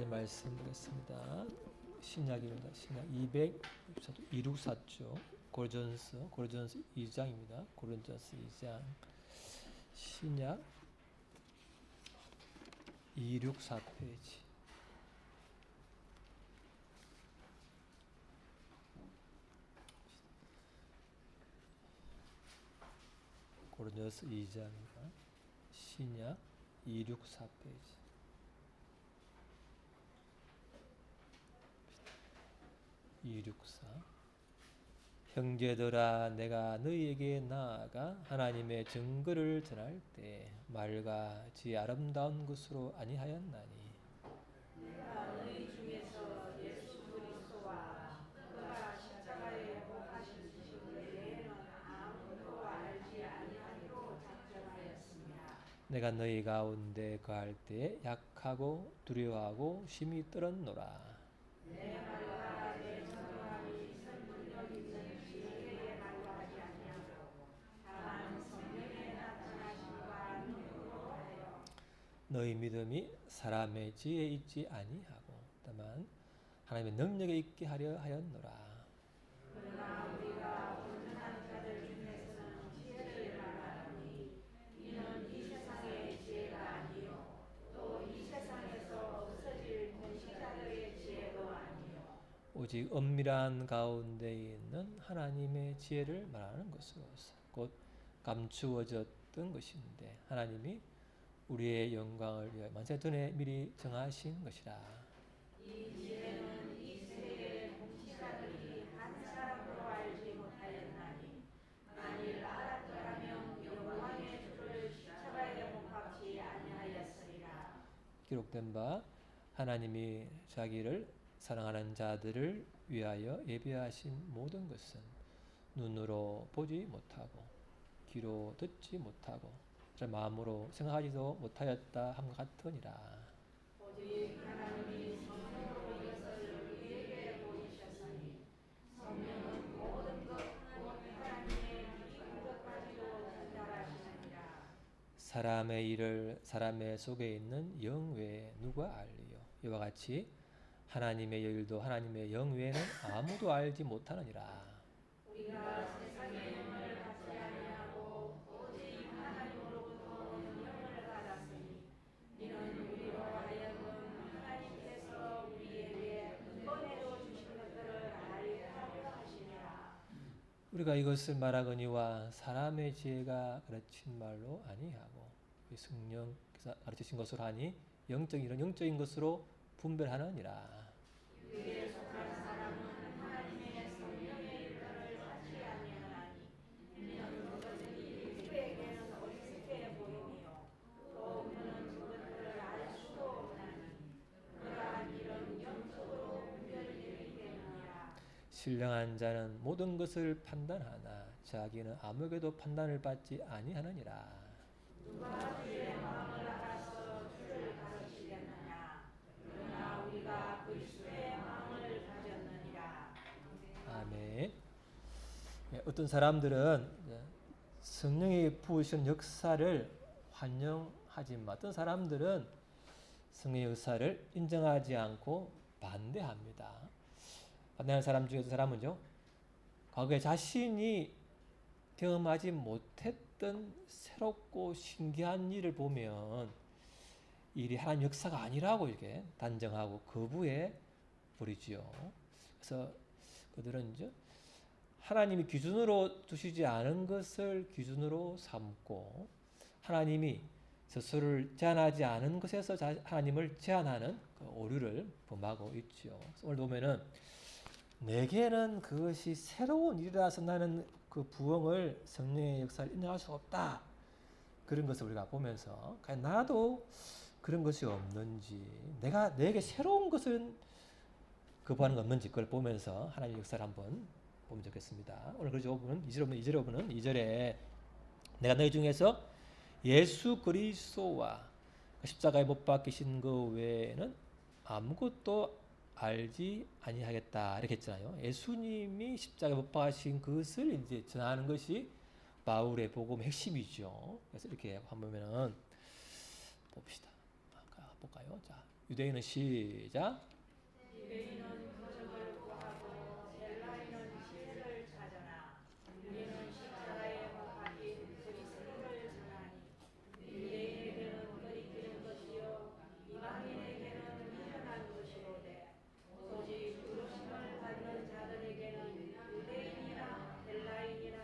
말씀 보겠습니다. 신약입니다. 신약 264쪽 고린전서 2장입니다. 고린전서 2장 신약 264페이지. 고린전서 2장입니다. 신약 264페이지. 형제들아, 내가 너희에게 나아가 하나님의 증거를 전할 때 말과 지 아름다운 것으로 아니하였나니, 내가 너희 중에서 예수 그리스도와 그가 십자가에 못 박히신 외에는 아무도 알지 아니하기로 작정하였습니다. 내가 너희 가운데 거할 때 약하고 두려워하고 심히 떨었노라. 내 말과 내 정함이 설득력 있는 지혜의 말로 하지 아니하고 다만 성령의 나타나심과 능력으로 하여 너희 믿음이 사람의 지혜에 있지 아니하고 다만 하나님의 능력에 있게 하려 하였노라. 그러나 우리가 온전한 자들 중에서는 지혜를 말하노니 이는 이 세상의 지혜가 아니요 또 이 세상에서 없어질 권시자들의 지혜도 아니요 오직 엄밀한 가운데 있는 하나님의 지혜를 말하는 것으로서 곧 감추어졌던 것인데 하나님이 우리의 영광을 위하여 만세 전에 미리 정하신 것이라. 이 지혜는 이 세대의 권시자들이 한 사람으로 알지 못하였나니 만일 알았더라면 영광의 주를 십자가에 못 박지 아니하였으리라. 기록된 바 하나님이 자기를 사랑하는 자들을 위하여 예비하신 모든 것은 눈으로 보지 못하고 귀로 듣지 못하고 마음으로 생각하지도 못하였다 함과 같으니라. 오직 하나님이 성령으로 이것을 우리에게 보이셨으니 성령은 모든 것 곧 하나님의 깊은 것까지도 전달하시느니라. 사람의 일을 사람의 속에 있는 영 외에 누가 알리요? 이와 같이 하나님의 일도 하나님의 영 외에는 아무도 알지 못하느니라. 우리가 세상의 영을 받지 아니하고 오직 하나님으로부터 오는 영을 받았으니 이는 우리로 하여금 하나님께서 우리에게 근본에도 주신 것들을 알게 하려 하시니라. 우리가 이것을 말하거니와 사람의 지혜가 가르친 말로 아니하고 성령께서 가르치신 것으로 하니 영적인 일은 영적인 것으로 분별하느니라. 위에 속한 사람은 하나님의 성령의 일들을 받지 아니하나니 이는 그것들이 그에게는 어리석게 보이며 또 그는 그것들을 알 수도 없나니 그러한 일은 영적으로 분별되기 때문이라. 신령한 자는 모든 것을 판단하나 자기는 아무에게도 판단을 받지 아니하느니라. 누가 주의 마음을 알아서 주를 가르치겠느냐. 그러나 우리가 그리스도의 마음을 가졌느니라. 아멘. 어떤 사람들은 성령이 부으신 역사를 환영하지만 어떤 사람들은 성령의 역사를 인정하지 않고 반대합니다. 반대하는 사람 중에 어떤 사람은요, 과거에 자신이 경험하지 못했던 새롭고 신기한 일을 보면 일이 하나님 역사가 아니라고 이렇게 단정하고 거부해 버리지요. 그래서 그들은 이제 하나님이 기준으로 두시지 않은 것을 기준으로 삼고 하나님이 스스로를 제한하지 않은 것에서 하나님을 제한하는 그 오류를 범하고 있죠. 오늘 보면은 내게는 그것이 새로운 일이라서 나는 그 부흥을 성령의 역사를 인정할 수 없다. 그런 것을 우리가 보면서 나도 그런 것이 없는지 내게 새로운 것을 거부하는 게 없는지 그걸 보면서 하나님의 역사를 한번 보면 좋겠습니다. 오늘 그래서 2절에 보면 2절에 내가 너희 중에서 예수 그리스도와 십자가에 못 박히신 그 외에는 아무것도 알지 아니하겠다 이렇게 했잖아요. 예수님이 십자가에 못 박히신 것을 이제 전하는 것이 바울의 복음의 핵심이죠. 그래서 이렇게 한번 보면은 봅시다. 볼까요? 자, 유대인은 시작. 유대인은 표적을 구하고 헬라인은 지혜를 찾으나 우리는 십자가에 못 박힌 그리스도를 전하니 유대인에게는 거리끼는 것이요 이방인에게는 미련한 것이로되 오직 부르심을 받는 자들에게는 유대인이나 헬라인이나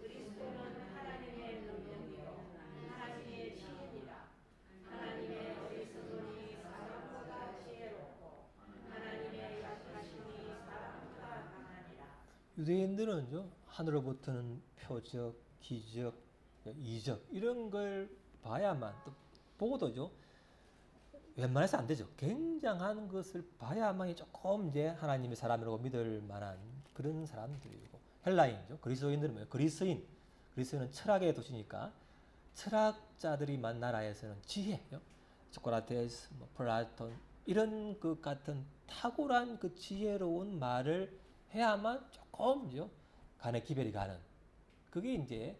그리스도는 하나님의 능력이요 하나님의 지혜니라. 하나님의 어리석음이 사람보다 지혜롭고 하나님의 약하심이 사람보다 강하니라. 유대인들은요 하늘로부터는 표적, 기적, 이적 이런 걸 봐야만 또 보고도죠. 웬만해서 안 되죠. 굉장한 것을 봐야만이 조금 이제 하나님의 사람이라고 믿을 만한 그런 사람들이고 헬라인이죠. 그리스도인들은 뭐예요? 그리스도인은 철학의 도시니까 철학자들이 만 나라에서는 지혜요. 소크라테스, 플라톤 이런 것 같은 탁월한 그 지혜로운 말을 해야만 조금요 간의 기별이 가는 그게 이제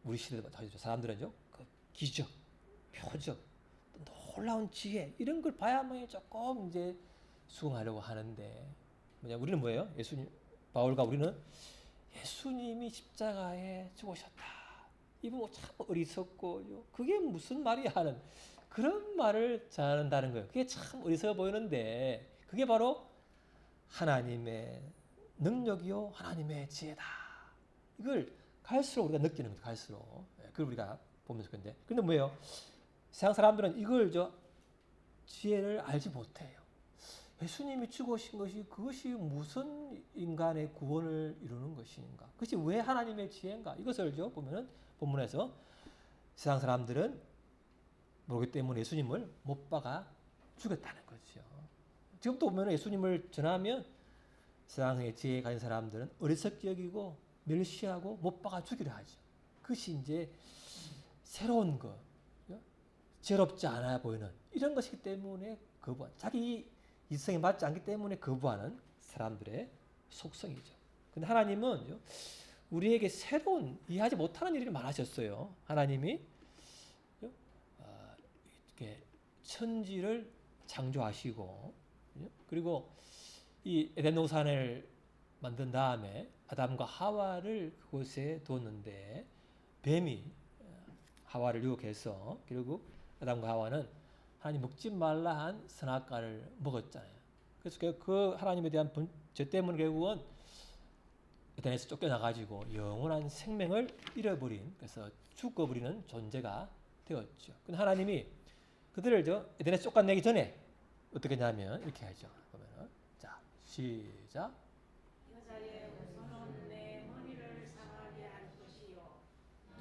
우리 시대도 마찬가지죠. 사람들은요 그 기적, 표적, 놀라운 지혜 이런 걸 봐야만 조금 이제 수긍하려고 하는데 뭐냐 우리는 뭐예요? 바울과 우리는 예수님이 십자가에 죽으셨다. 이분 참 어리석고 그게 무슨 말이야 하는 그런 말을 전한다는 거예요. 그게 참 어리석어 보이는데 그게 바로 하나님의 능력이요 하나님의 지혜다. 이걸 갈수록 우리가 느끼는 거죠. 갈수록 그걸 우리가 보면서 근데 뭐예요? 세상 사람들은 이걸 지혜를 알지 못해요. 예수님이 죽으신 것이 그것이 무슨 인간의 구원을 이루는 것인가? 그것이 왜 하나님의 지혜인가? 이것을 보면은 본문에서 세상 사람들은 모르기 때문에 예수님을 못 박아 죽였다는 거죠. 지금도 보면 예수님을 전하면 세상의 지혜 가진 사람들은 어리석게 여기고 멸시하고 못 박아 죽이려 하죠. 그것이 이제 새로운 것, 지혜롭지 않아 보이는 이런 것이기 때문에 거부한 자기 이성에 맞지 않기 때문에 거부하는 사람들의 속성이죠. 근데 하나님은 우리에게 새로운 이해하지 못하는 일을 많으셨어요. 하나님이 이렇게 천지를 창조하시고 그리고 이 에덴 동산을 만든 다음에 아담과 하와를 그곳에 두었는데 뱀이 하와를 유혹해서 결국 아담과 하와는 하나님 먹지 말라 한 선악과를 먹었잖아요. 그래서 그 하나님에 대한 죄 때문에 결국은 에덴에서 쫓겨나가지고 영원한 생명을 잃어버린 그래서 죽어버리는 존재가 되었죠. 근데 하나님이 그들을 에덴에서 쫓아내기 전에 어떻게 하냐면 이렇게 하죠. 보면은 자 시작. 여자의 후손은 내 머리를 상하게 할 것이요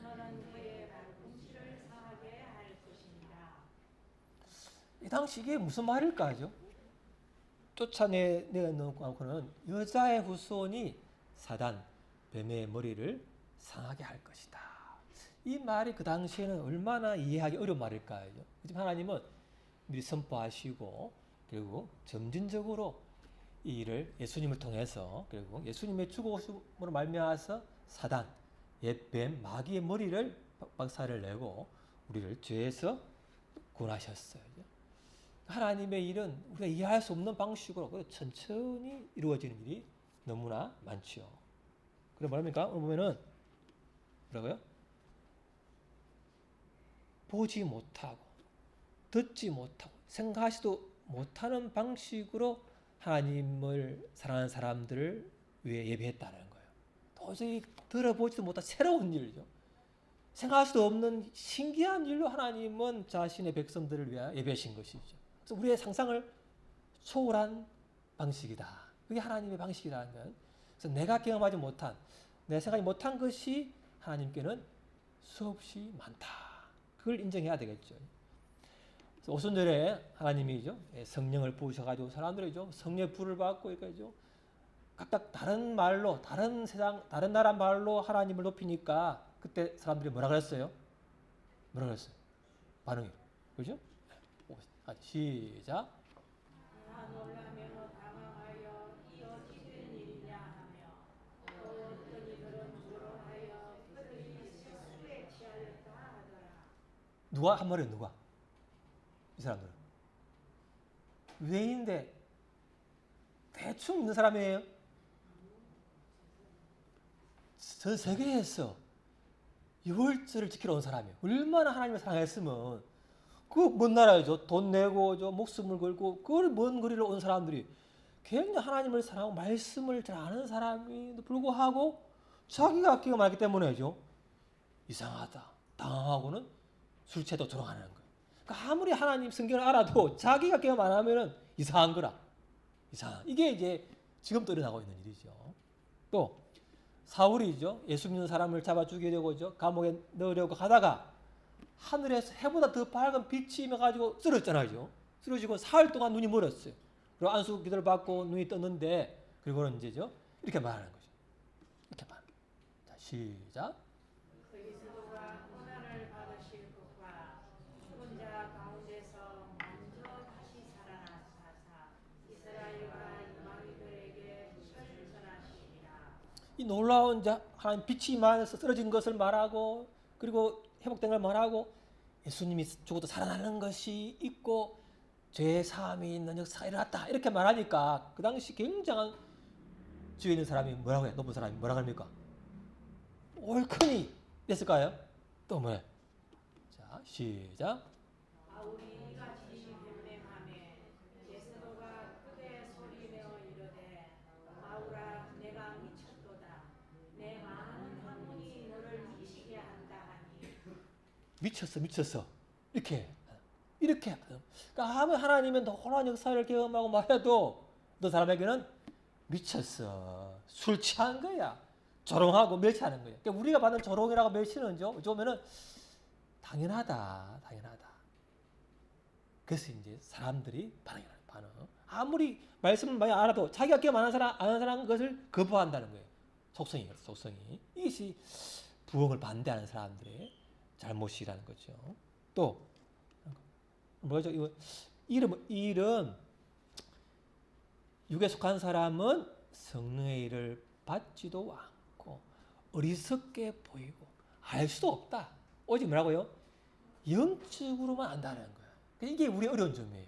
너는 그의 발꿈치를 상하게 할 것이니라. 이 당시 이게 무슨 말일까요? 쫓아내놓고는 여자의 후손이 사단, 뱀의 머리를 상하게 할 것이다. 이 말이 그 당시에는 얼마나 이해하기 어려운 말일까요? 하지만 하나님은 미리 선포하시고 결국 점진적으로 이 일을 예수님을 통해서 결국 예수님의 죽으심으로 말미암아서 사단, 옛뱀, 마귀의 머리를 박살을 내고 우리를 죄에서 구원하셨어요. 하나님의 일은 우리가 이해할 수 없는 방식으로 천천히 이루어지는 일이 너무나 많죠. 그래 뭐랍니까? 오늘 보면은 뭐라고요? 보지 못하고 듣지 못하고 생각하지도 못하는 방식으로 하나님을 사랑하는 사람들을 위해 예배했다는 거예요. 도저히 들어보지도 못한 새로운 일이죠. 생각할 수도 없는 신기한 일로 하나님은 자신의 백성들을 위하여 예배하신 것이죠. 그래서 우리의 상상을 초월한 방식이다. 그게 하나님의 방식이라는 거예요. 그래서 내가 경험하지 못한, 내가 생각하지 못한 것이 하나님께는 수없이 많다. 그걸 인정해야 되겠죠. 그래서 오순절에 하나님이죠 성령을 부으셔가지고 사람들이 성령의 불을 받고 이렇게죠 각각 다른 말로 다른 세상 다른 나라 말로 하나님을 높이니까 그때 사람들이 뭐라 그랬어요? 뭐라 그랬어요? 반응이 그죠? 시작. 나 놀라며 당황하여 이 어찌 된 일이냐 하며 또 어떤 이들은 주로 하여 그들이 세수에 취하였다 하더라. 누가 한 말이에요? 누가? 이 사람들은 외인데 대충 있는 사람이에요. 전 세계에서 유월절을 지키러 온 사람이에요. 얼마나 하나님을 사랑했으면 그 먼 나라죠. 돈 내고 목숨을 걸고 그걸 먼 거리를 온 사람들이 굉장히 하나님을 사랑하고 말씀을 잘 아는 사람인데도 불구하고 자기가 악기가 많기 때문에죠. 이상하다. 당하고는 술 취해도 조롱하는 거예요. 그러니까 아무리 하나님 성경을 알아도 자기가 악기가 많으면 이상한 거라. 이게 이제 지금도 일어나고 있는 일이죠. 또 사울이죠. 예수 믿는 사람을 잡아 죽이려고 감옥에 넣으려고 하다가 하늘에서 해보다 더 밝은 빛이 임해가지고 쓰러졌잖아요. 쓰러지고 사흘 동안 눈이 멀었어요. 그리고 안수 기도를 받고 눈이 떴는데 그리고는 이제죠. 이렇게 말하는 거죠. 이렇게 말합니다. 자, 시작. 그리스도가 고난을 받으실 것과 죽은 자 가운데서 먼저 다시 살아나사 이스라엘과 이방인들에게 뜻을 전하시리라. 이 놀라운 하나님 빛이 임하여서 쓰러진 것을 말하고 그리고 회복된 걸 말하고 예수님이 죽어도 살아나는 것이 있고 죄 사함이 있는 역사가 일어났다 이렇게 말하니까 그 당시 굉장한 주위에 있는 사람이 뭐라고 해요? 높은 사람이 뭐라고 합니까? 옳거니 됐을까요? 또 뭐예요? 자 시작. 바울이 이같이 변명하매 베드로가 크게 소리내어 이르되 바울아 내가 미쳤도다. 내 많은 학문이 너를 미치게 한다 하니. 미쳤어 이렇게 그러니까 아무 하나님은 놀라운 역사를 경험하고 말해도 너 사람에게는 미쳤어 술 취한 거야 조롱하고 멸시하는 거야. 그러니까 우리가 받는 조롱이라고 멸시는 어쩌면은 당연하다. 그래서 이제 사람들이 반응. 아무리 말씀을 많이 알아도 자기가 꽤 많은 사람 아는 사람 것을 거부한다는 거예요. 속성이. 이것이 부흥을 반대하는 사람들의 잘못이라는 거죠. 또 뭐죠? 이거 일은 육에 속한 사람은 성령의 일을 받지도 않고 어리석게 보이고 알 수도 없다. 오직 뭐라고요? 영적으로만 안다는 거예요. 이게 우리의 어려운 점이에요.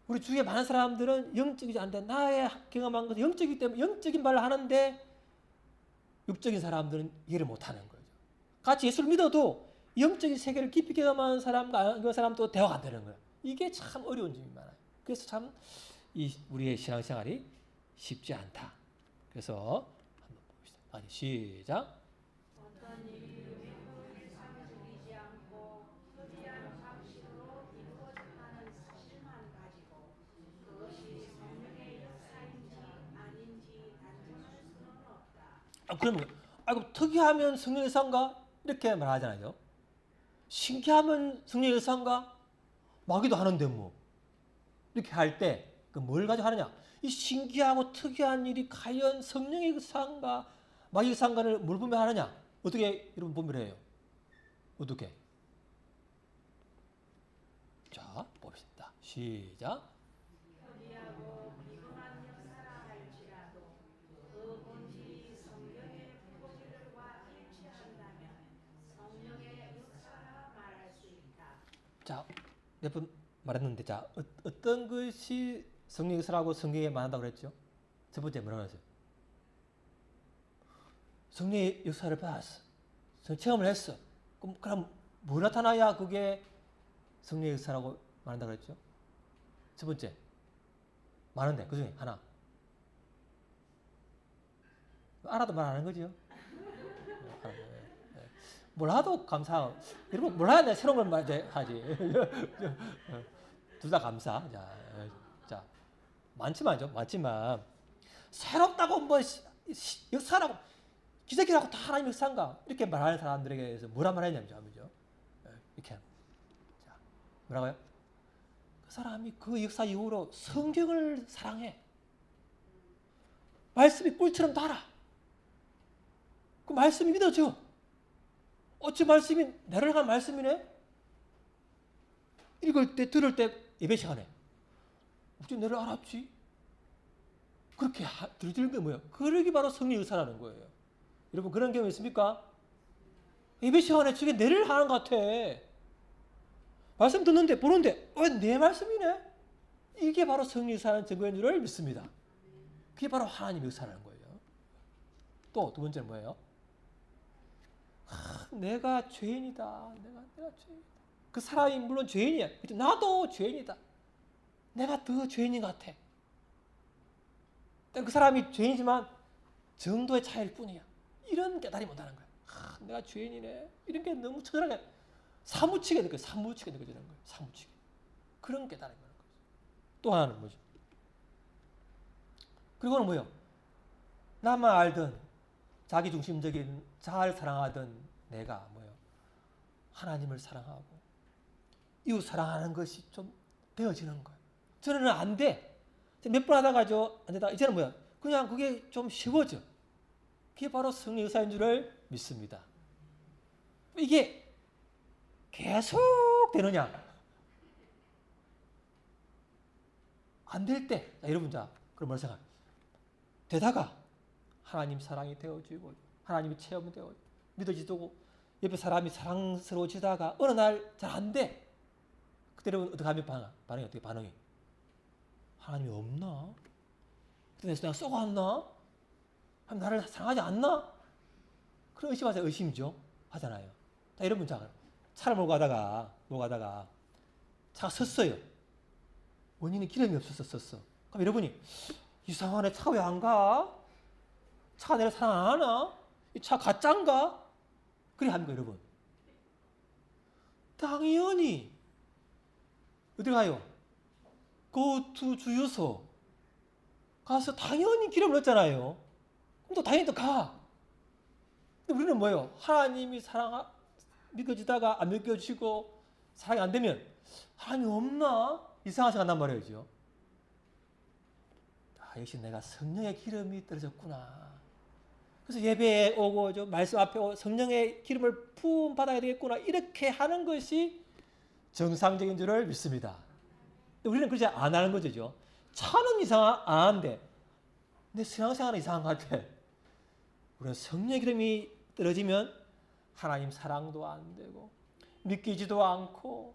우리 주위에 많은 사람들은 영적이지 않는데 나의 경험한 것은 영적이기 때문에 영적인 말을 하는데 육적인 사람들은 이해를 못하는 거죠. 같이 예수를 믿어도 영적인 세계를 깊이 경험하는 사람과 그 사람도 대화가 안 되는 거예요. 이게 참 어려운 점이 많아요. 그래서 참 우리의 신앙생활이 쉽지 않다. 그래서 한번 봅시다. 시작. 어떤 일이 외부를 상주이지 않고 거대한 방식으로 이루어졌다는 사실만 가지고 그것이 성령의 역사인지 아닌지 단정할 수는 없다. 그러면 특이하면 성령의 역사인가? 이렇게 말하잖아요. 신기하면 성령의 역사인가? 마귀도 하는데 뭐 이렇게 할 때 그 뭘 가지고 하느냐? 이 신기하고 특이한 일이 과연 성령의 역사인가 마귀의 역사인가를 뭘 분별하느냐? 어떻게 여러분 분별해요? 어떻게? 자 봅시다. 시작. 거대하고 비범한 역사라 할지라도 그 본질이 성령의 본질과 일치한다면 성령의 역사라 말할 수 있다. 자, 몇 번 말했는데, 자, 어떤 것이 성령의 역사라고 성경에 말한다고 그랬죠? 첫 번째 뭐라고 했어요? 성령의 역사를 받았어. 체험을 했어. 그럼 뭐 나타나야 그게 성령의 역사라고 말한다고 그랬죠? 첫 번째. 많은데, 그 중에 하나. 알아도 말 안 하는 거죠? 몰라도 감사하고. 여러분, 몰라야 내 새로운 걸 말하지. 둘 다 감사. 자, 많지만, 새롭다고 뭐, 역사라고, 기적이라고 다 하나님 역사인가? 이렇게 말하는 사람들에게 대해서 뭐라 말하냐면, 이렇게. 자, 뭐라고요? 그 사람이 그 역사 이후로 성경을 사랑해. 말씀이 꿀처럼 달아. 그 말씀이 믿어져. 어찌 말씀이 나를 한 말씀이네? 읽을 때 들을 때 예배 시간에 어찌 너를 알았지? 그렇게 들리는 게 뭐야? 그러기 바로 성령의 역사라는 거예요. 여러분 그런 경험 있습니까? 예배 시간에 저게 내를 하는 것 같아. 말씀 듣는데 보는데 내 말씀이네? 이게 바로 성령의 역사하는 증거인 줄을 믿습니다. 그게 바로 하나님의 역사라는 거예요. 또 두 번째는 뭐예요? 내가 죄인이다. 내가 죄인이다. 그 사람이 물론 죄인이야. 나도 죄인이다. 내가 더 죄인인 것 같아. 그 사람이 죄인이지만 정도의 차이일 뿐이야. 이런 깨달음이 온다는 거야. 내가 죄인이네. 이런 게 너무 처절하게 사무치게 느껴져요. 사무치게 느껴지는 거예요. 사무치게. 그런 깨달음이 오는 거죠. 또 하나는 뭐죠? 그리고는 뭐예요? 나만 알던 자기중심적인 잘 사랑하던 내가 뭐예요? 하나님을 사랑하고 이웃 사랑하는 것이 좀 되어지는 거예요. 저는 안 돼. 몇 번 하다가죠. 안 되다가 이제는 뭐야? 그냥 그게 좀 쉬워져. 그게 바로 성령의 역사인 줄을 믿습니다. 이게 계속 되느냐? 안 될 때, 여러분, 자, 그럼 뭘 생각? 되다가 하나님 사랑이 되어지고, 하나님이 체험이 되어 믿어지고, 옆에 사람이 사랑스러워지다가 어느 날 잘 안 돼. 그때는 어떻게 하면 반응이 어떻게 반응이? 하나님이 없나? 그때 내가 썩어왔나? 나를 사랑하지 않나? 그런 의심하세요. 의심이죠. 하잖아요. 자, 여러분, 자, 차를 몰고 가다가 차가 섰어요. 원인이 기름이 없어서 섰어. 그럼 여러분이 이상하네. 차가 왜 안 가? 차가 내가 사랑 안 하나? 이 차 가짜인가? 그래 합니까, 여러분? 당연히 어디 가요? 고투 주유소 가서 당연히 기름을 넣었잖아요. 그럼 또 당연히 또 가. 근데 우리는 뭐예요? 하나님이 믿어지다가 안 믿겨지고 사랑이 안 되면 하나님 없나? 이상한 생각한단 말이죠. 역시 내가 성령의 기름이 떨어졌구나. 그래서 예배에 오고 말씀 앞에 오고 성령의 기름을 부음 받아야 되겠구나. 이렇게 하는 것이 정상적인 줄을 믿습니다. 우리는 그렇지 안 하는 거죠. 차는 안 하는데 내 신앙생활은 이상한 것 같아. 우리는 성령의 기름이 떨어지면 하나님 사랑도 안 되고 믿기지도 않고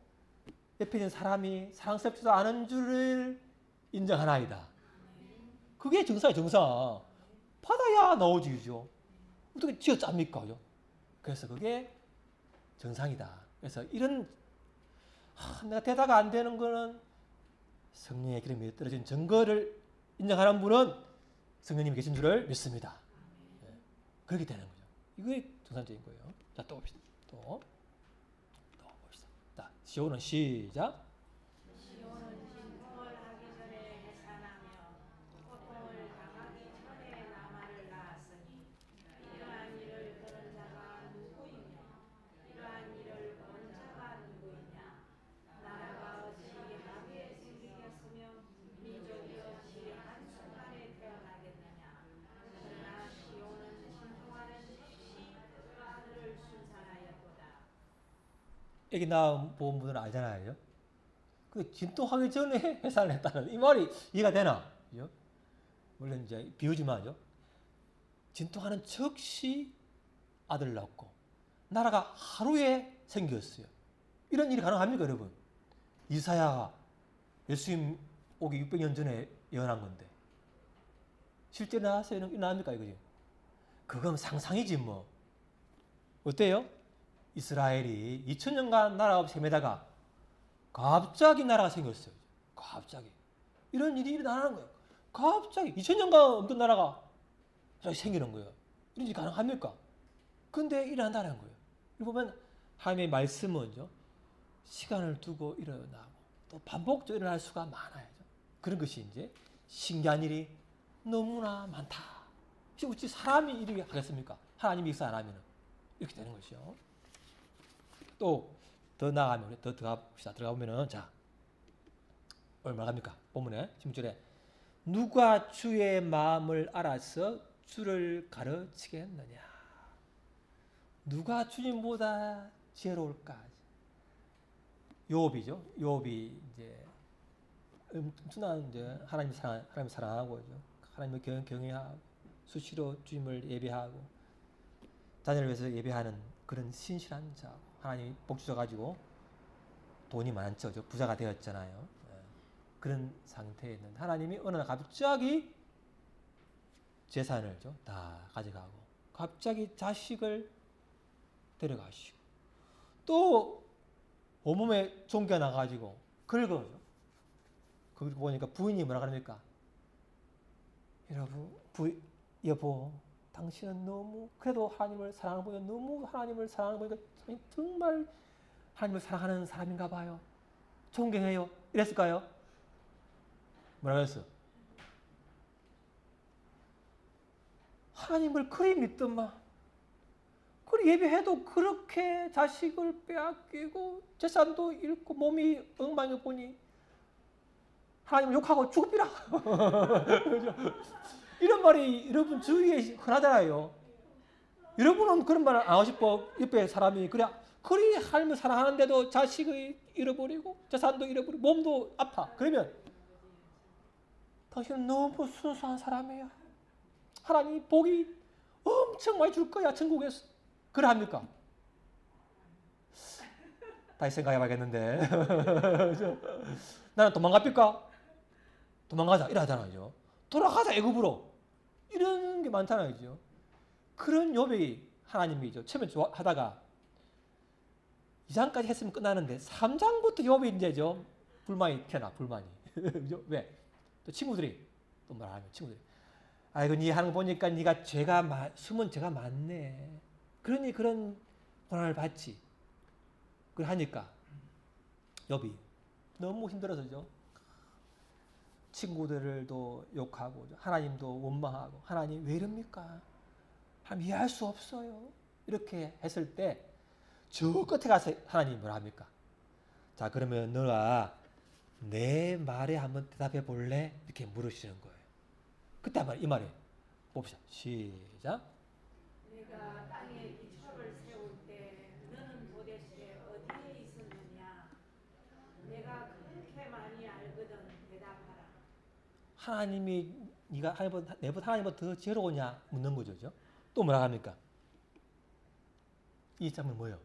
옆에 있는 사람이 사랑스럽지도 않은 줄을 인정하나이다. 그게 정상이에요. 정상. 받아야 나오지죠. 어떻게 쥐어짭니까? 그래서 그게 정상이다. 그래서 이런 내가 되다가 안 되는 거는 성령의 기름이 떨어진 증거를 인정하는 분은 성령님이 계신 줄을 믿습니다. 네. 그렇게 되는 거죠. 이게 정상적인 거예요. 자, 또 봅시다. 또 봅시다. 자, 시오는 시작. 시온은 진통을 하기 전에 해산하며 고통을 당하기 전에 나만을 낳았으니 이러한 일을 들은 자가 누구이며 이러한 일을 본 자가 누구이냐? 나라가 어찌 하루에 생기겠으며 민족이 어찌 한순간에 태어나겠느냐? 그러나 시온은 진통하는 즉시 그 아들을 순산하였도다. 여기 나온 본문을 알잖아요. 그 진통하기 전에 해산을 했다는 이 말이 이해가 되나? 그죠? 물론 이제 비유지만요. 진통하는 즉시 아들을 낳고 나라가 하루에 생겼어요. 이런 일이 가능합니까, 여러분? 이사야가 예수님 오기 600년 전에 예언한 건데 실제 나왔어요? 일어납니까, 이거지? 그건 상상이지 뭐. 어때요? 이스라엘이 2000년간 나라가 세매다가 갑자기 나라가 생겼어요. 갑자기. 이런 일이 일어나는 거예요. 갑자기 2000년간 없던 나라가 생기는 거예요. 이런 일이 가능합니까? 근데 일어난다는 거예요. 이거 보면 하나님의 말씀은요, 시간을 두고 일어나고 또 반복적으로 일어날 수가 많아요. 그런 것이 이제 신기한 일이 너무나 많다. 어찌 사람이 이렇게 하겠습니까? 하나님이 역사 안 하면 이렇게 되는 것이요. 또 더 나아가면 더 들어가 보면은 자 얼마 갑니까? 본문에 16절에 누가 주의 마음을 알아서 주를 가르치겠느냐? 누가 주님보다 지혜로울까? 요업이죠. 요업이 이제 엄청난 이제 하나님 사랑하고 하나님을 경외하고 수시로 주님을 예배하고 자녀를 위해서 예배하는 그런 신실한 자. 하나님이 복 주셔가지고 돈이 많죠. 부자가 되었잖아요. 그런 상태에 있는 하나님이 어느 날 갑자기 재산을 다 가져가고 갑자기 자식을 데려가시고 또 온몸에 종겨 나가지고 긁어죠. 거기 보니까 부인이 뭐라 그럽니까? 여보, 당신은 너무 그래도 하나님을 사랑하는 보니까 너무 하나님을 사랑하는 보니까 정말 하나님을 사랑하는 사람인가 봐요. 존경해요. 이랬을까요? 뭐라 그랬어? 하나님을 그리 믿더만 그리 예배해도 그렇게 자식을 빼앗기고 재산도 잃고 몸이 엉망이 보니 하나님을 욕하고 죽으리라. 이런 말이 여러분 주위에 흔하잖아요. 여러분은 그런 말을 안 하고 싶어. 옆에 사람이 그래 그리 하나님을 사랑하는데도 자식을 잃어버리고 재산도 잃어버리고 몸도 아파. 그러면 당신은 너무 순수한 사람이야. 하나님이 복이 엄청 많이 줄 거야 천국에서. 그래 합니까? 다시 생각해 봐야겠는데. 나는 도망갑니까? 도망가자 이래 하잖아요. 돌아가자 애굽으로 이런 게 많잖아요. 그런 욥이 하나님이죠. 처음에 하다가 2장까지 했으면 끝나는데 3장부터 욥이 이제죠. 불만이 튀어나 불만이. 왜? 또 친구들이 또 말하면 친구들이 아이고 니 하는 거 보니까 니가 숨은 죄가 많네. 그러니 그런 고난을 받지. 그래 하니까 욥이 너무 힘들어서죠. 친구들도 욕하고 하나님도 원망하고 하나님 왜 이럽니까? 하나님 이해할 수 없어요. 이렇게 했을 때 저 끝에 가서 하나님 뭐라 합니까? 자 그러면 너가 내 말에 한번 대답해 볼래? 이렇게 물으시는 거예요. 그때 한번 이 말에 봅시다. 시작. 내가 땅에 기초를 세울 때 너는 도대체 어디에 있었느냐? 내가 그렇게 많이 알거든 대답하라. 하나님이 네가 내보다 하나님보다 더 지혜로우냐 묻는 거죠. 또 뭐라 합니까? 이 장면 뭐예요?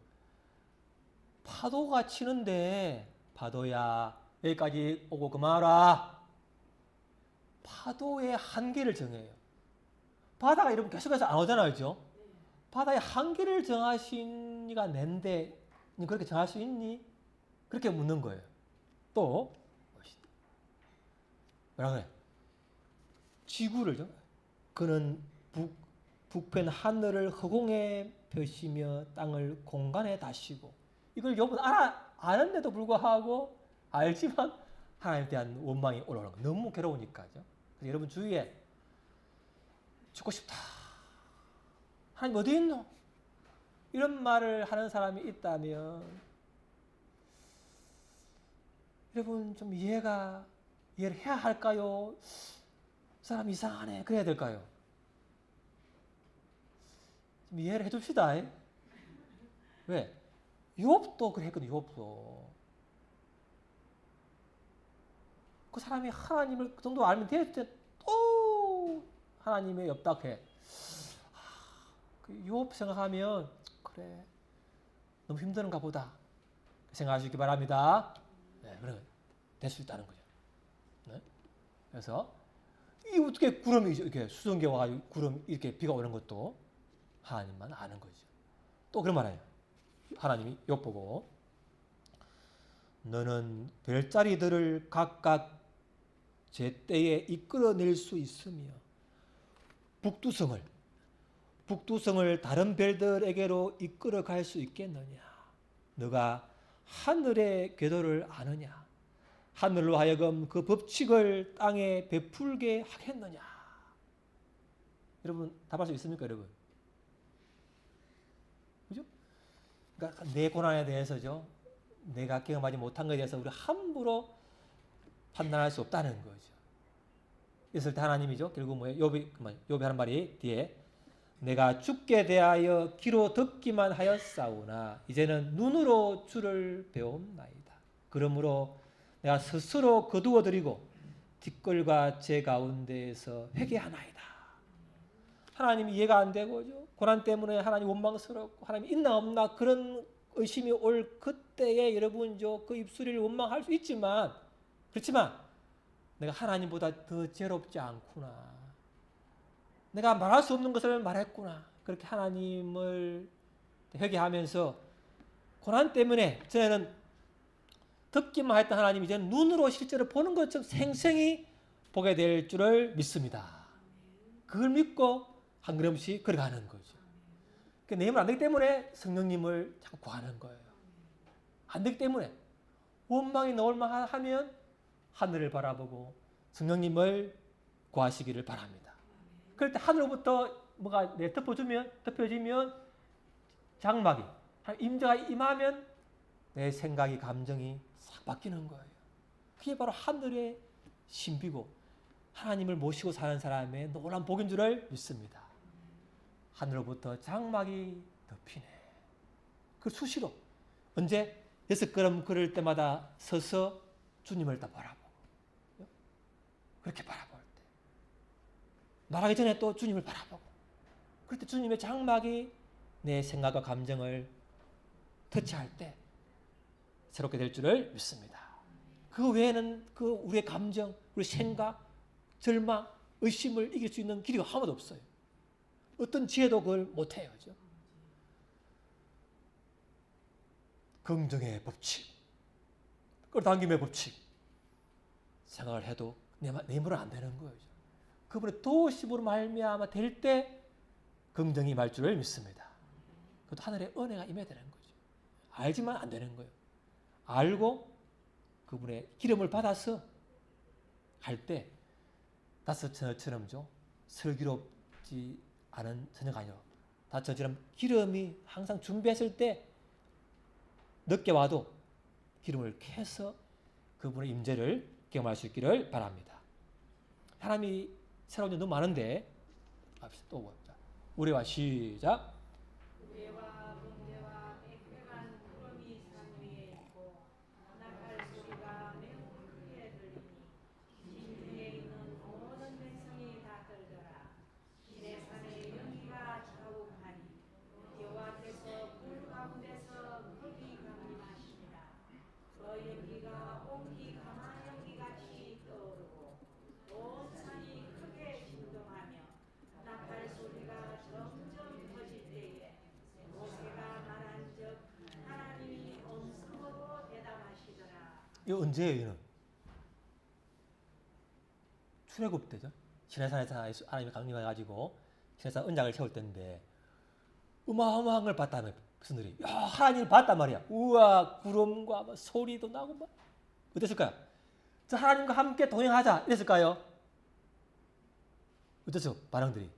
파도가 치는데 파도야 여기까지 오고 그만하라. 파도의 한계를 정해요. 바다가 여러분 계속해서 안 오잖아요. 그죠? 바다의 한계를 정하신 이가 낸데 그렇게 정할 수 있니? 그렇게 묻는 거예요. 또 뭐라 그래? 지구를 그는 북편 하늘을 허공에 펴시며 땅을 공간에 다시고 이걸 욥은 아는데도 불구하고 알지만 하나님에 대한 원망이 올라오는 거예요. 너무 괴로우니까요. 그래서 여러분 주위에 죽고 싶다. 하나님 어디 있노? 이런 말을 하는 사람이 있다면 여러분 좀 이해를 해야 할까요? 사람 이상하네. 그래야 될까요? 좀 이해를 해줍시다. 왜? 욥도 그랬거든요. 욥도. 그 사람이 하나님을 그 정도 알면 될 때 또 하나님의 엽답해. 욥 생각하면 그래 너무 힘드는가 보다 생각하시기 바랍니다. 네, 그래 될 수 있다는 거죠. 네? 그래서 이 어떻게 구름이 이렇게 수증기 와가지고 구름 이렇게 비가 오는 것도 하나님만 아는 거죠. 또 그런 말이에요. 하나님이 욥 보고 너는 별자리들을 각각 제때에 이끌어낼 수 있으며 북두성을 다른 별들에게로 이끌어갈 수 있겠느냐? 너가 하늘의 궤도를 아느냐? 하늘로 하여금 그 법칙을 땅에 베풀게 하겠느냐? 여러분 답할 수 있습니까, 여러분? 그죠? 그러니까 내 고난에 대해서죠. 내가 경험하지 못한 것에 대해서 우리 함부로 판단할 수 없다는 거죠. 있을 때 하나님이죠. 결국 뭐예요? 욥이 하는 말이 뒤에 내가 죽게 대하여 귀로 듣기만 하였사오나 이제는 눈으로 주를 배움나이다. 그러므로 내가 스스로 거두어드리고 뒷걸과 제 가운데에서 회개하나이다. 하나님이 이해가 안 되고죠. 고난 때문에 하나님 원망스럽고 하나님 있나 없나 그런 의심이 올 그때에 여러분 그 입술을 원망할 수 있지만 그렇지만 내가 하나님보다 더 죄롭지 않구나. 내가 말할 수 없는 것을 말했구나. 그렇게 하나님을 회개하면서 고난 때문에 저는 듣기만 했던 하나님이 이제는 눈으로 실제로 보는 것처럼 생생히 보게 될 줄을 믿습니다. 그걸 믿고 한 걸음씩 걸어가는 거죠. 내 힘은 안 되기 때문에 성령님을 자꾸 구하는 거예요. 안 되기 때문에 원망이 나올만 하면 하늘을 바라보고 성령님을 구하시기를 바랍니다. 그럴 때 하늘로부터 뭐가 덮여지면 장막이 임재가 임하면 내 생각이 감정이 싹 바뀌는 거예요. 그게 바로 하늘의 신비고 하나님을 모시고 사는 사람의 놀라운 복인 줄을 믿습니다. 하늘로부터 장막이 덮이네. 그 수시로 언제 6걸음 걸을 때마다 서서 주님을 다 바라보고 그렇게 바라볼 때 말하기 전에 또 주님을 바라보고 그럴 때 주님의 장막이 내 생각과 감정을 터치할 때 새롭게 될 줄을 믿습니다. 그 외에는 그 우리의 감정, 우리 생각, 절망, 의심을 이길 수 있는 길이가 아무도 없어요. 어떤 지혜도 그걸 못해요. 그죠? 긍정의 법칙, 끌어당김의 법칙 생각을 해도 내 힘으로 안 되는 거예요. 그분의 도우심으로 말미암아 될 때 긍정이 임할 줄을 믿습니다. 그것도 하늘의 은혜가 임해야 되는 거죠. 알지만 안 되는 거예요. 알고 그분의 기름을 받아서 할 때 다섯처럼 슬기롭지 않은 저녁 아니요. 다섯처럼 기름이 항상 준비했을 때 늦게 와도 기름을 캐서 그분의 임재를 경험할 수 있기를 바랍니다. 사람이 새로운 일 너무 많은데 또 봅시다. 우리와 시작. 우레와 번개와 백백한 구름이 산 위에 있고 나팔 소리가 매우 크게 들리니 진중에 있는 모든 백성이 다 떨더라. 시내산의 연기가 자욱하니 여호와께서 불 가운데서 크게 강림하시니라. 그 연기가 온기 가마 연기같이 떠오르고 온 산이 크게 진동하며 나팔 소리가 점점 커질 때에 모세가 말한즉 하나님이 음성으로 대답하시더라. 이거 언제예요? 이는 출애굽 때죠. 시내산에서 하나님이 강림해가지고 시내산 언약을 세울 때인데 어마어마한 걸 봤다며 백성들이 야 하나님을 봤단 말이야. 우와 구름과 막 소리도 나고 막 어땠을까요? 저 하나님과 함께 동행하자 이랬을까요? 어땠어 반응들이?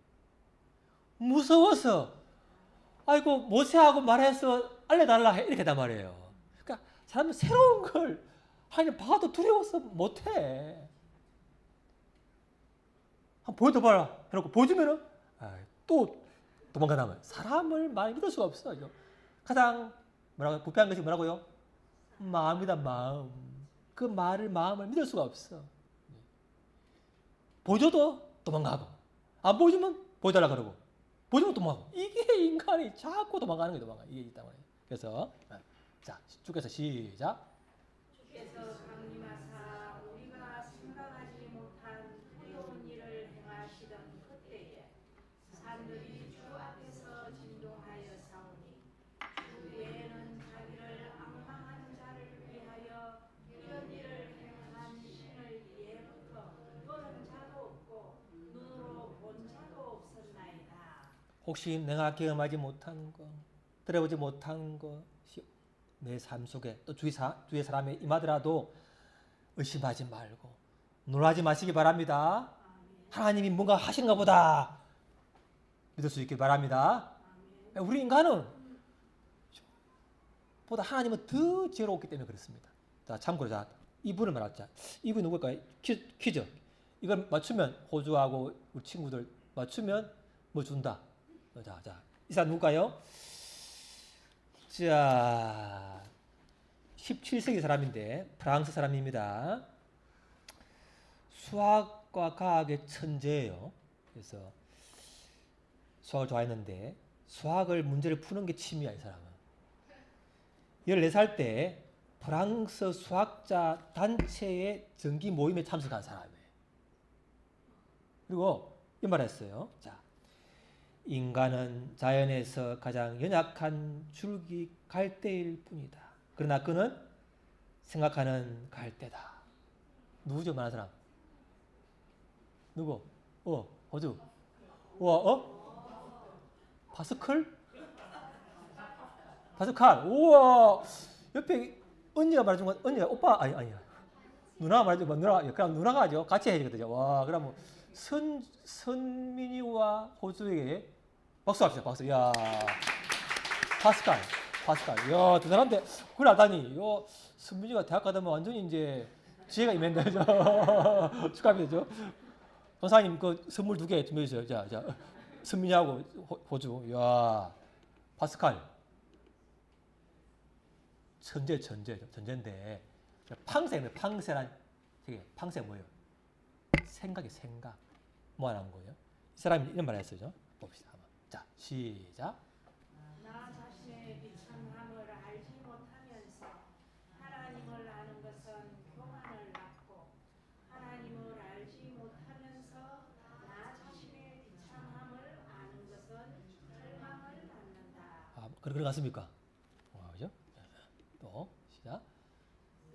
무서워서 아이고 모세하고 말해서 알려달라 이렇게 했단 말이에요. 그러니까 사람은 새로운 걸 하나님 봐도 두려워서 못해. 한번 보여줘봐라 해놓고 보여주면은 또 도망가나면 사람을 많이 믿을 수가 없어. 가장 뭐라고 부패한 것이 뭐라고요? 마음이다 마음. 그 마음을 믿을 수가 없어. 보여줘도 도망가고 안 보여주면 보여달라 그러고 보여주면 도망가고 이게 인간이 자꾸 도망가는 게 도망가. 이게 있단 말이에요. 그래서 자 주께서 시작. 주께서 강림하사 우리가 생각하지 못한 두려운 일을 행하시던 그때에 산들이 주 앞에서 진동하여 싸우니 주 외에는 자기를 앙망하는 자를 위하여 이런 일을 행한 신을 예부터 보는 자도 없고 눈으로 본 자도 없었나이다. 혹시 내가 경험하지 못한 거, 들어보지 못한 것이 내 삶 속에 또 주위 사람에 임하더라도 의심하지 말고 놀라지 마시기 바랍니다. 하나님이 뭔가 하시는가 보다 믿을 수 있길 바랍니다. 우리 인간은 보다 하나님은 더 지혜롭기 때문에 그렇습니다. 자, 참고로 자, 이분을 말하자. 이분이 누굴까요? 퀴즈. 이걸 맞추면 호주하고 우리 친구들 맞추면 뭐 준다. 자, 이 사람 누굴까요? 자, 17세기 사람인데 프랑스 사람입니다. 수학과 과학의 천재예요. 그래서 수학을 좋아했는데 수학을 문제를 푸는 게 취미야 이 사람은. 14살 때 프랑스 수학자 단체의 정기 모임에 참석한 사람이에요. 그리고 이 말했어요. 자, 인간은 자연에서 가장 연약한 줄기 갈대일 뿐이다. 그러나 그는 생각하는 갈대다. 누구죠? 말하는 사람? 누구? 호주. 파스칼? 파스칼. 우와. 옆에 언니가 말해준 건 언니가 오빠 아니야. 누나가 말해준 건 누나. 그럼 누나가 하죠. 같이 해야 되거든요. 와, 그럼 선민이와 호주에게 박수 합시다. 박수. 야, 파스칼. 야, 대단한데 그걸 알다니. 요 선민이가 대학 가다 보면 완전히 이제 지혜가 임했네요. 축하합니다. 선생님 그 선물 2개 준비해 주세요. 자, 선민이하고 호주. 야, 파스칼. 천재인데 팡세란 되게 팡세 뭐예요? 생각. 뭐 하는 거예요? 이 사람이 이런 말을 했어요. 봅시다. 한번. 자, 시작. 나 자신의 비참함을 알지 못하면서 하나님을 아는 것은 교만을 낳고 하나님을 알지 못하면서 나 자신의 비참함을 아는 것은 절망을 낳는다. 그런 것 같습니까? 그죠? 또 시작.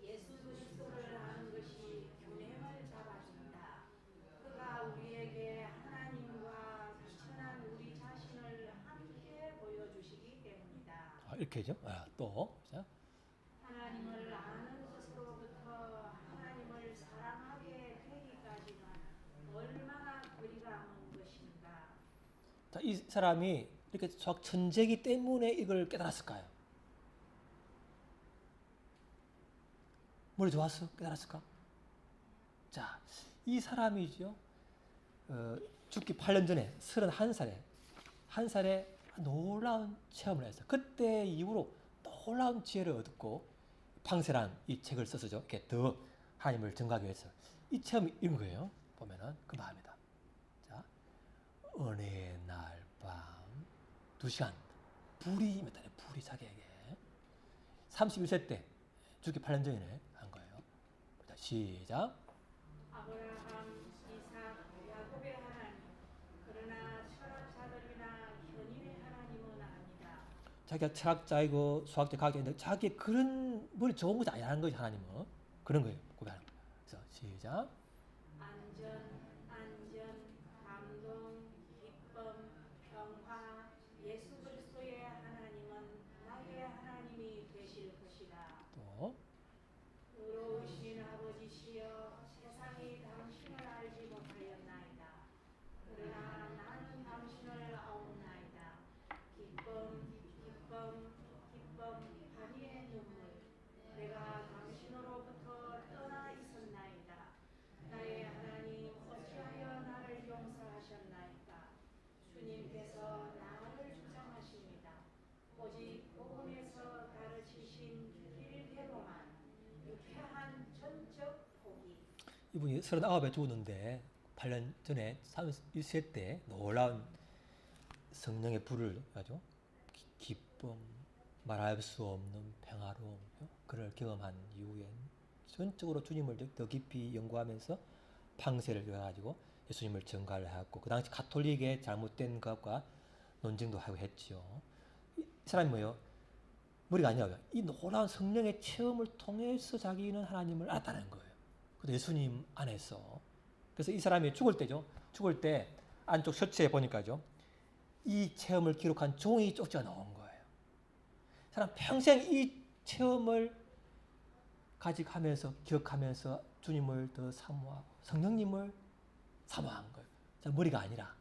예수 그리스도를 아는 것이 교명을 잡아준다. 그가 우리에게 하나님과 비천한 우리 자신을 함께 보여주시기 때문이다. 이렇게죠. 또 시작. 하나님을 아는 것으로부터 하나님을 사랑하게 되기까지는 얼마나 거리가 먼 것인가. 자, 이 사람이 이렇게 수학 천재이기 때문에 이걸 깨달았을까요? 머리 좋았어? 깨달았을까? 자, 이 사람이죠. 죽기 8년 전에 31살에 놀라운 체험을 했어요. 그때 이후로 놀라운 지혜를 얻고 팡세란 이 책을 썼죠. 이렇게 더 하나님을 증거하기 위해서. 이 체험이 이런 거예요. 보면은 그 마음이다. 자, 어느 날 밤 2시간 불이 임했다네. 불이 자기에게 31세 때 죽기 8년 전에 한 거예요. 자, 시작. 아브라함, 이삭, 야곱의 하나님, 그러나 철학자들이나 현인의 하나님은 아니다. 자기가 철학자이고 수학자, 과학자인데 자기 그런 머리 좋은 것이 아니라는 거지. 하나님은 그런 거예요. 고백하는 거예요. 그래서 시작. 안전, 감동, 기쁨, 평화, 예수 그리스도의 하나님은 나의 하나님이 되실 것이다. 또 의로우신 아버지시여, 세상이 당신을 알지 못하였나이다. 그러나 나는 당신을 아옵나이다. 기쁨, 반의의 눈물. 내가 당신으로부터 떠나 있었나이다. 나의 하나님, 어찌하여 나를 용서하셨나이까? 주님께서 나를 주장하십니다. 오직 복음에서 가르치신 길대로만 유쾌한 전적 포기. 이분이 39에 죽었는데 8년 전에 31세 때 놀라운 성령의 불을 가지고 기쁨, 말할 수 없는 평화로움, 그를 경험한 이후에 전적으로 주님을 더 깊이 연구하면서 팡세를 해가지고 예수님을 증가를 해왔고 그 당시 가톨릭의 잘못된 것과 논쟁도 하고 했죠. 이 사람이 뭐예요? 머리가 아니라 이 놀라운 성령의 체험을 통해서 자기는 하나님을 알았다는 거예요. 그래서 예수님 안에서. 그래서 이 사람이 죽을 때죠. 죽을 때 안쪽 셔츠에 보니까죠. 이 체험을 기록한 종이 쪽지가 나온 거예요. 사람 평생 이 체험을 가직하면서 기억하면서 주님을 더 사모하고 성령님을 사모한 거예요. 자, 머리가 아니라.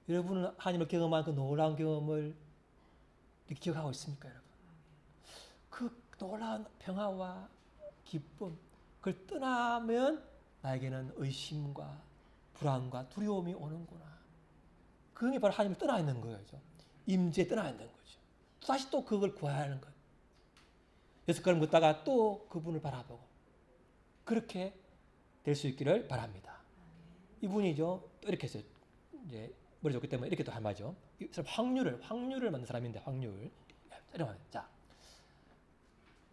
여러분은 하나님을 경험한 그 놀라운 경험을 이렇게 기억하고 있습니까, 여러분? 그 놀라운 평화와 기쁨, 그걸 떠나면 나에게는 의심과 불안과 두려움이 오는구나. 그게 바로 하나님을 떠나 있는 거죠. 임재에 떠나 있는 거죠. 다시 또 그걸 구해야 하는 거예요. 그래서 그걸 묻다가 또 그분을 바라보고 그렇게 될 수 있기를 바랍니다. 이분이죠. 또 이렇게 했어요. 이제 머리 좋기 때문에 이렇게 또 할 말이죠. 이 嗯 사람 확률을 만든 사람인데 확률. 자, 자,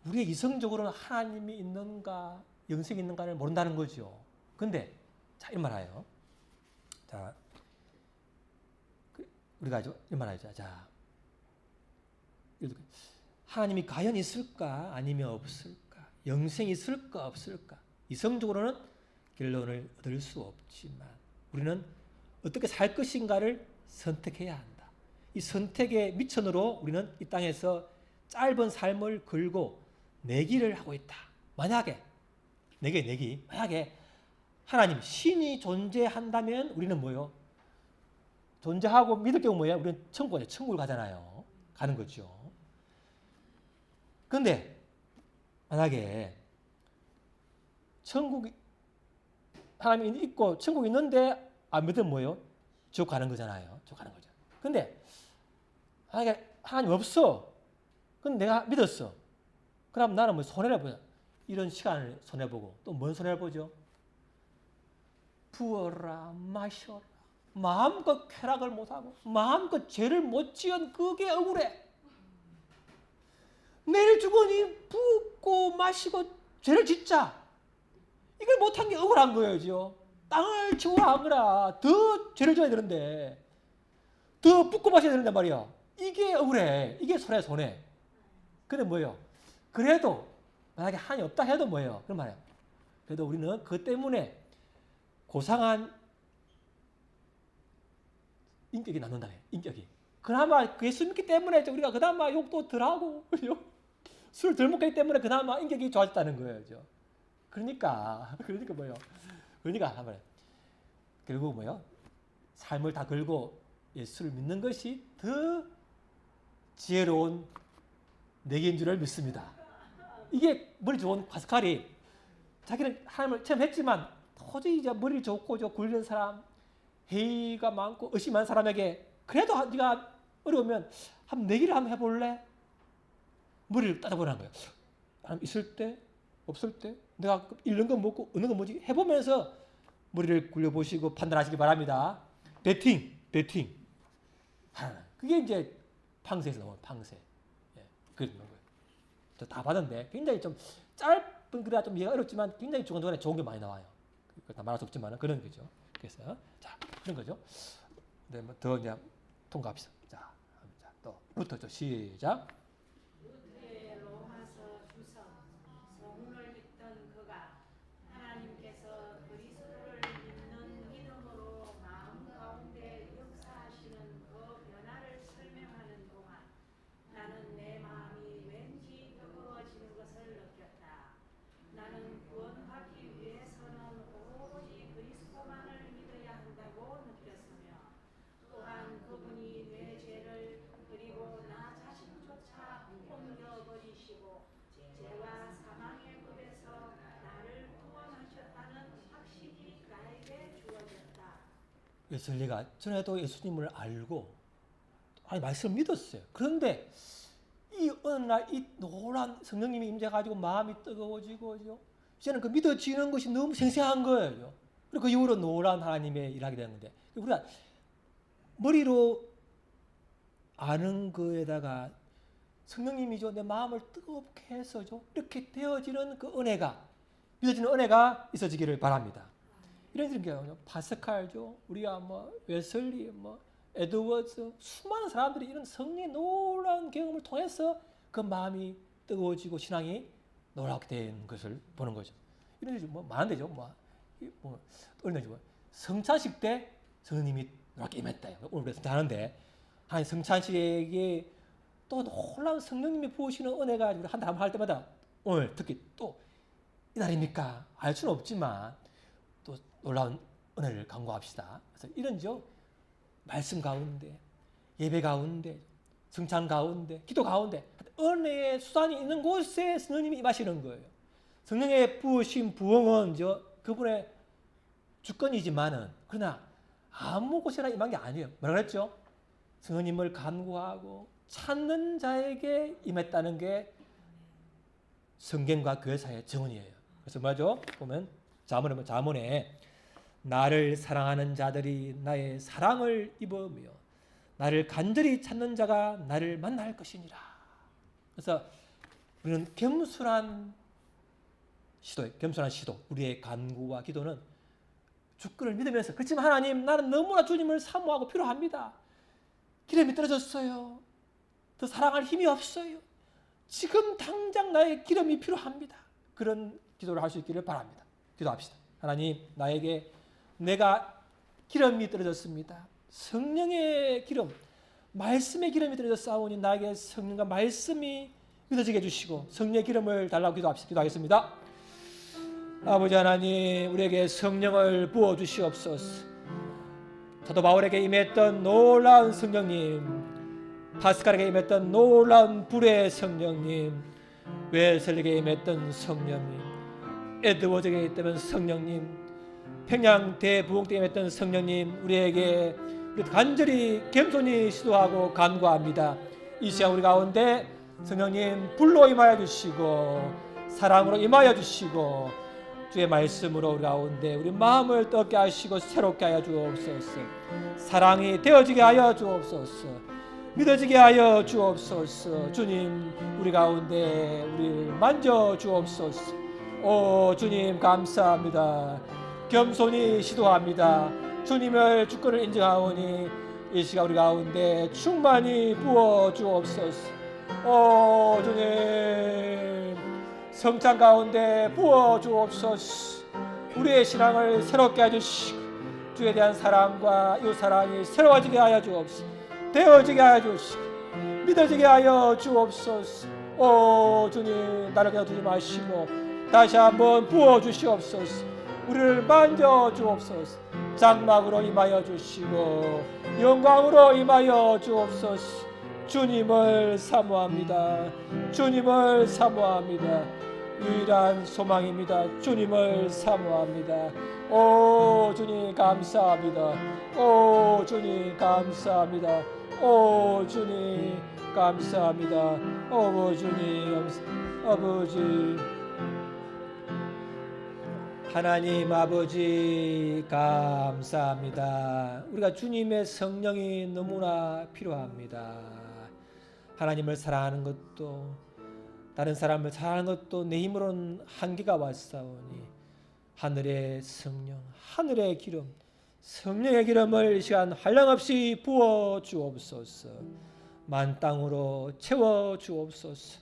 우리의 이성적으로는 하나님이 있는가 영생이 있는가를 모른다는 거죠. 근데 자, 이 말이에요. 자, 우리가 이 말이죠. 자, 하나님이 과연 있을까 아니면 없을까? 영생이 있을까 없을까? 이성적으로는 결론을 얻을 수 없지만 우리는 어떻게 살 것인가를 선택해야 한다. 이 선택의 미천으로 우리는 이 땅에서 짧은 삶을 걸고 내기를 하고 있다. 만약에 만약에 하나님 신이 존재한다면 우리는 뭐요? 존재하고 믿을 경우 뭐예요? 우리는 천국을 가잖아요. 가는 거죠. 그런데 만약에 천국이 하나님이 있고 천국이 있는데 안 믿으면 뭐예요? 지옥 가는 거잖아요. 지옥 가는 거죠. 근데 만약에 하나님 없어. 근데 내가 믿었어. 그럼 나는 뭐 손해를 보자. 이런 시간을 손해보고 또 뭔 손해를 보죠? 부어라 마셔라. 마음껏 쾌락을 못하고 마음껏 죄를 못 지은 그게 억울해. 내일 죽으니 붓고 마시고 죄를 짓자. 이걸 못한 게 억울한 거예요. 땅을 치우라 하거라. 더 죄를 져야 되는데 더 붓고 마셔야 되는데 말이야. 이게 억울해. 이게 손해. 근데 뭐예요? 그래도 만약에 한이 없다 해도 뭐예요? 그런 말이에요. 그래도 우리는 그 때문에 고상한 인격이 남는다. 인격이. 그나마 예수 믿기 때문에 우리가 그나마 욕도 덜하고 술 덜 먹기 때문에 그나마 인격이 좋아졌다는 거예요. 그러니까 뭐예요? 그러니까 한번 결국 뭐예요? 삶을 다 걸고 예수를 믿는 것이 더 지혜로운 내게인 줄을 믿습니다. 이게 머리 좋은 파스칼이 자기는 하나님을 처음 했지만 도저히 이제 머리 좋고 굴리는 사람, 회의가 많고 의심한 사람에게 그래도 네가 어려우면 한번 내기를 한번 해볼래? 머리를 따져보라는 거예요. 하나님 있을 때, 없을 때, 내가 잃는 건 뭐고 얻는 건 뭐지? 해보면서 머리를 굴려보시고 판단하시기 바랍니다. 배팅. 그게 이제 팡세에서 나오는 팡세. 예, 그게 나오는 거예요. 저 다 받았는데 굉장히 좀 짧은 글이라 좀 이해가 어렵지만 굉장히 중간중간에 좋은 게 많이 나와요. 다 말할 수 없지만 그런 거죠. 그래서 자 그런 거죠. 네, 뭐 더 이제 통과합시다. 자, 또 루터죠. 시작. 루트의 로마서 주석 성령을 믿던 그가 하나님께서 그리스도를 믿는 믿음으로 마음 가운데 역사하시는 그 변화를 설명하는 동안 나는 내 마음이 왠지 뜨거워지는 것을 느꼈다. 나는 구원받기 위해서는 오로지 그리스도만을 믿어야 한다고 느꼈으며 또한 그분이 내 죄를 그리고 나 자신조차 옮겨버리시고 죄와 사망의 법에서 나를 구원하셨다는 확신이 나에게 주어졌다. 웨슬리가 전에도 예수님을 알고 아니 말씀을 믿었어요. 그런데 이 어느 날 이 노란 성령님이 임재가지고 마음이 뜨거워지고 이제는 그 믿어지는 것이 너무 생생한 거예요. 그리고 그 이후로 노란 하나님의 일하게 되는 건데 우리가 머리로 아는 거에다가 성령님이죠. 내 마음을 뜨겁게 해서죠. 이렇게 되어지는 그 은혜가 믿어지는 은혜가 있어지기를 바랍니다. 이런 게 파스칼죠. 우리가 뭐 웨슬리, 뭐 에드워즈 수많은 사람들이 이런 성령의 놀라운 경험을 통해서 그 마음이 뜨거워지고 신앙이 노랗게 된 것을 보는 거죠. 이런 게 뭐 많은데죠. 뭐 성찬식 때 성령님이 노랗게 임했다. 오늘 그래서 하는데 한 성찬식에 또 놀라운 성령님이 부으시는 은혜가 우리 한 달 한 번 할 때마다 오늘 특히 또 이날입니까? 알 수는 없지만 또 놀라운 은혜를 간구합시다. 그래서 이런죠. 말씀 가운데, 예배 가운데, 성찬 가운데, 기도 가운데 은혜의 수단이 있는 곳에 성령님이 임하시는 거예요. 성령의 부으신 부흥은 그분의 주권이지만은 그러나 아무 곳에나 임한 게 아니에요. 뭐라 그랬죠? 성령님을 간구하고 찾는 자에게 임했다는 게 성경과 교회사의 정언이에요. 그래서 뭐죠? 보면 자문에 나를 사랑하는 자들이 나의 사랑을 입으며 나를 간절히 찾는 자가 나를 만날 것이니라. 그래서 우리는 겸손한 시도, 우리의 간구와 기도는 주권을 믿으면서, 그렇지만 하나님, 나는 너무나 주님을 사모하고 필요합니다. 기름이 떨어졌어요. 더 사랑할 힘이 없어요. 지금 당장 나의 기름이 필요합니다. 그런 기도를 할 수 있기를 바랍니다. 기도합시다. 하나님, 나에게 내가 기름이 떨어졌습니다. 성령의 기름, 말씀의 기름이 떨어졌사오니 나에게 성령과 말씀이 믿어지게 해주시고 성령의 기름을 달라고 기도하겠습니다. 아버지 하나님, 우리에게 성령을 부어주시옵소서. 사도 바울에게 임했던 놀라운 성령님, 파스칼에게 임했던 놀라운 불의 성령님, 웨슬리에게 임했던 성령님, 에드워드에게 있던 성령님, 평양 대부흥 때 임했던 성령님, 우리에게 간절히 겸손히 시도하고 간구합니다. 이 시간 우리 가운데 성령님 불로 임하여 주시고 사랑으로 임하여 주시고 주의 말씀으로 우리 가운데 우리 마음을 뜨겁게 하시고 새롭게 하여 주옵소서. 사랑이 되어지게 하여 주옵소서. 믿어지게 하여 주옵소서. 주님, 우리 가운데 우리를 만져 주옵소서. 오 주님, 감사합니다. 겸손히 시도합니다. 주님을 주권을 인정하오니 이 시간 우리 가운데 충만히 부어 주옵소서. 오 주님, 성찬 가운데 부어 주옵소서. 우리의 신앙을 새롭게 해주시고 주에 대한 사랑과 이 사랑이 새로워지게 하여 주옵소서. 되어지게 하여 주시고 믿어지게 하여 주옵소서. 오 주님, 나를 그냥 두지 마시고 다시 한번 부어 주시옵소서. 우리를 만져 주옵소서. 장막으로 임하여 주시고 영광으로 임하여 주옵소서. 주님을 사모합니다. 주님을 사모합니다. 유일한 소망입니다. 주님을 사모합니다. 오 주님 감사합니다. 오 주님 감사합니다. 오 주님 감사합니다. 오 주님, 아버지 하나님 아버지 감사합니다. 우리가 주님의 성령이 너무나 필요합니다. 하나님을 사랑하는 것도 다른 사람을 사랑하는 것도 내 힘으로는 한계가 왔사오니 하늘의 성령, 하늘의 기름, 성령의 기름을 이 시간 한량없이 부어 주옵소서. 만땅으로 채워 주옵소서.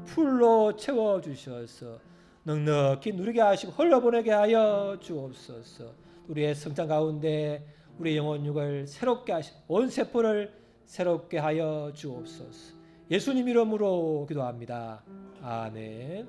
풀로 채워 주셔서 넉넉히 누리게 하시고 흘러보내게 하여 주옵소서. 우리의 성장 가운데 우리의 영혼 육을 새롭게 하시고 온 세포를 새롭게 하여 주옵소서. 예수님 이름으로 기도합니다. 아멘.